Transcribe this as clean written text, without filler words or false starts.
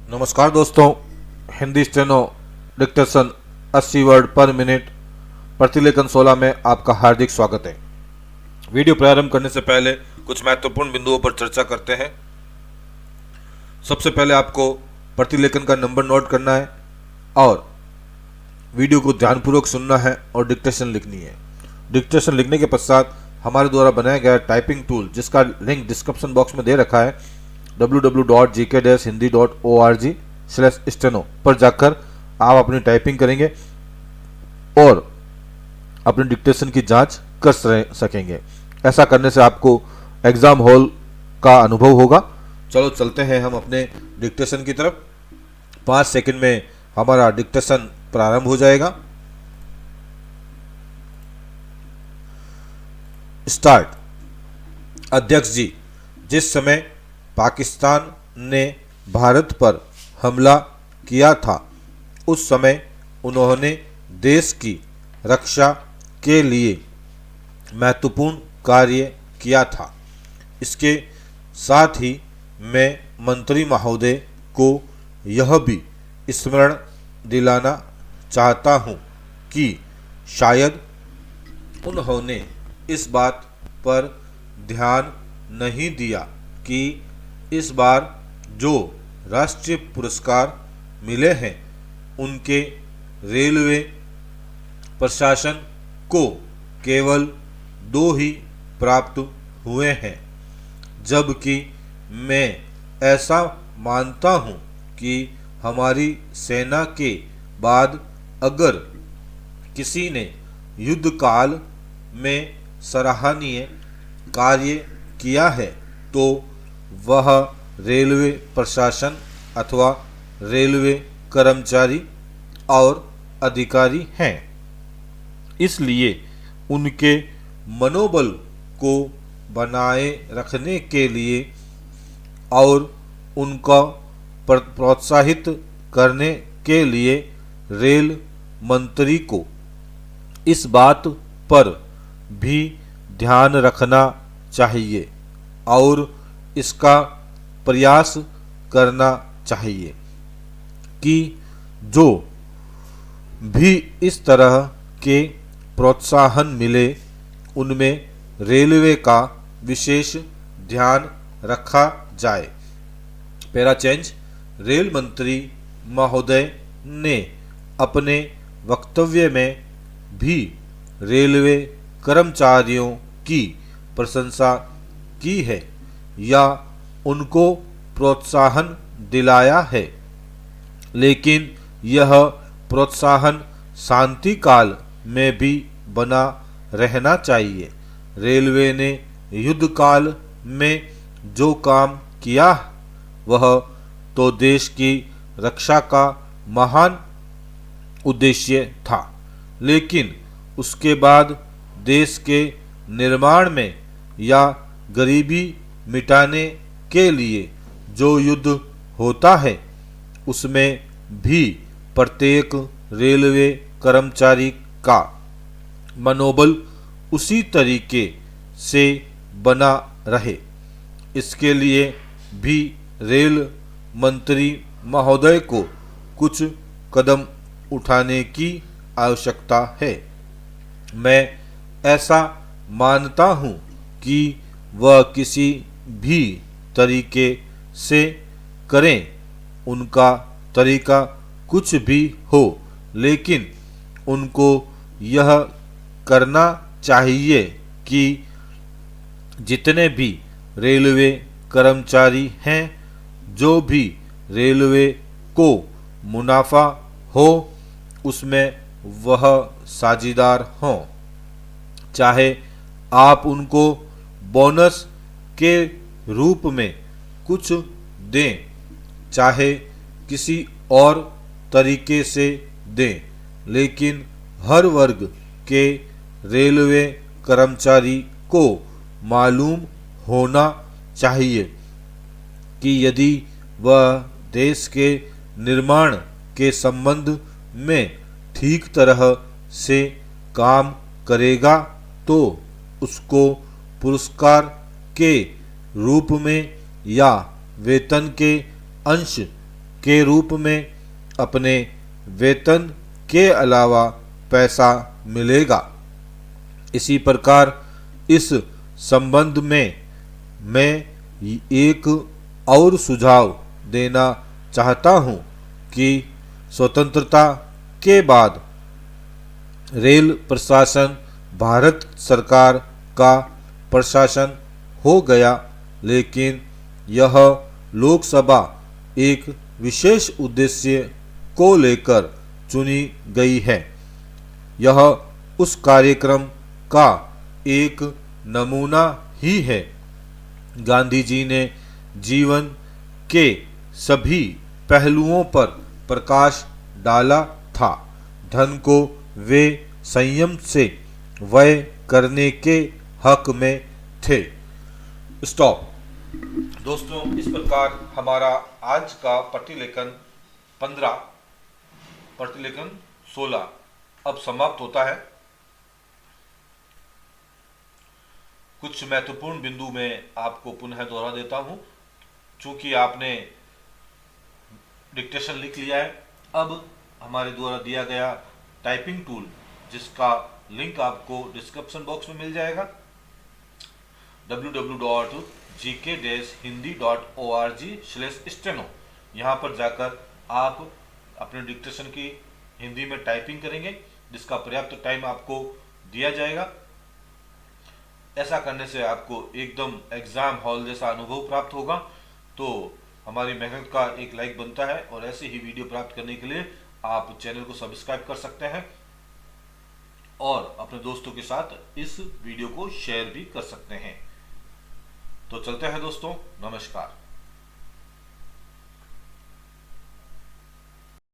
नमस्कार दोस्तों, Hindi steno dictation 80 word पर मिनट प्रतिलेखन 16 में आपका हार्दिक स्वागत है। वीडियो प्रारंभ करने से पहले कुछ महत्वपूर्ण बिंदुओं पर चर्चा करते हैं। सबसे पहले आपको प्रतिलेखन का नंबर नोट करना है और वीडियो को ध्यानपूर्वक सुनना है और डिक्टेशन लिखनी है। डिक्टेशन लिखने के पश्चात हमारे द्वारा बनाया गया टाइपिंग टूल, जिसका लिंक डिस्क्रिप्शन बॉक्स में दे रखा है, www.gk-hindi.org/steno पर जाकर आप अपनी टाइपिंग करेंगे और अपने डिक्टेशन की जांच कर सकेंगे। ऐसा करने से आपको एग्जाम हॉल का अनुभव होगा। चलो चलते हैं हम अपने डिक्टेशन की तरफ। 5 सेकंड में हमारा डिक्टेशन प्रारंभ हो जाएगा। स्टार्ट। अध्यक्ष जी, जिस समय पाकिस्तान ने भारत पर हमला किया था, उस समय उन्होंने देश की रक्षा के लिए महत्वपूर्ण कार्य किया था। इसके साथ ही मैं मंत्री महोदय को यह भी स्मरण दिलाना चाहता हूँ कि शायद उन्होंने इस बात पर ध्यान नहीं दिया कि इस बार जो राष्ट्रीय पुरस्कार मिले हैं उनके रेलवे प्रशासन को केवल 2 ही प्राप्त हुए हैं, जबकि मैं ऐसा मानता हूं कि हमारी सेना के बाद अगर किसी ने युद्ध काल में सराहनीय कार्य किया है तो वह रेलवे प्रशासन अथवा रेलवे कर्मचारी और अधिकारी हैं। इसलिए उनके मनोबल को बनाए रखने के लिए और उनका प्रोत्साहित करने के लिए रेल मंत्री को इस बात पर भी ध्यान रखना चाहिए और इसका प्रयास करना चाहिए कि जो भी इस तरह के प्रोत्साहन मिले उनमें रेलवे का विशेष ध्यान रखा जाए। Para change. रेल मंत्री महोदय ने अपने वक्तव्य में भी रेलवे कर्मचारियों की प्रशंसा की है या उनको प्रोत्साहन दिलाया है, लेकिन यह प्रोत्साहन शांति काल में भी बना रहना चाहिए। रेलवे ने युद्ध काल में जो काम किया वह तो देश की रक्षा का महान उद्देश्य था, लेकिन उसके बाद देश के निर्माण में या गरीबी मिटाने के लिए जो युद्ध होता है उसमें भी प्रत्येक रेलवे कर्मचारी का मनोबल उसी तरीके से बना रहे। इसके लिए भी रेल मंत्री महोदय को कुछ कदम उठाने की आवश्यकता है। मैं ऐसा मानता हूँ कि वह किसी भी तरीके से करें, उनका तरीका कुछ भी हो, लेकिन उनको यह करना चाहिए कि जितने भी रेलवे कर्मचारी हैं, जो भी रेलवे को मुनाफा हो उसमें वह साझेदार हों। चाहे आप उनको बोनस के रूप में कुछ दें, चाहे किसी और तरीके से दें, लेकिन हर वर्ग के रेलवे कर्मचारी को मालूम होना चाहिए कि यदि वह देश के निर्माण के संबंध में ठीक तरह से काम करेगा तो उसको पुरस्कार के रूप में या वेतन के अंश के रूप में अपने वेतन के अलावा पैसा मिलेगा। इसी प्रकार इस संबंध में मैं एक और सुझाव देना चाहता हूं कि स्वतंत्रता के बाद रेल प्रशासन भारत सरकार का प्रशासन हो गया, लेकिन यह लोकसभा एक विशेष उद्देश्य को लेकर चुनी गई है। यह उस कार्यक्रम का एक नमूना ही है। गांधी जी ने जीवन के सभी पहलुओं पर प्रकाश डाला था। धन को वे संयम से व्यय करने के हक में थे। स्टॉप। दोस्तों, इस प्रकार हमारा आज का प्रतिलेखन 15 प्रतिलेखन 16 अब समाप्त होता है। कुछ महत्वपूर्ण बिंदु में आपको पुनः दोहरा देता हूं। चूंकि आपने डिक्टेशन लिख लिया है, अब हमारे द्वारा दिया गया टाइपिंग टूल, जिसका लिंक आपको डिस्क्रिप्शन बॉक्स में मिल जाएगा, www.gk-hindi.org/steno। यहाँ पर जाकर आप अपने डिक्टेशन की हिंदी में टाइपिंग करेंगे, जिसका पर्याप्त टाइम आपको दिया जाएगा। ऐसा करने से आपको एकदम एग्जाम हॉल जैसा अनुभव प्राप्त होगा। तो हमारी मेहनत का एक लाइक बनता है, और ऐसे ही वीडियो प्राप्त करने के लिए आप चैनल को सब्सक्राइब कर सकते हैं और अपने दोस्तों के साथ इस वीडियो को शेयर भी कर सकते हैं। तो चलते हैं दोस्तों, नमस्कार।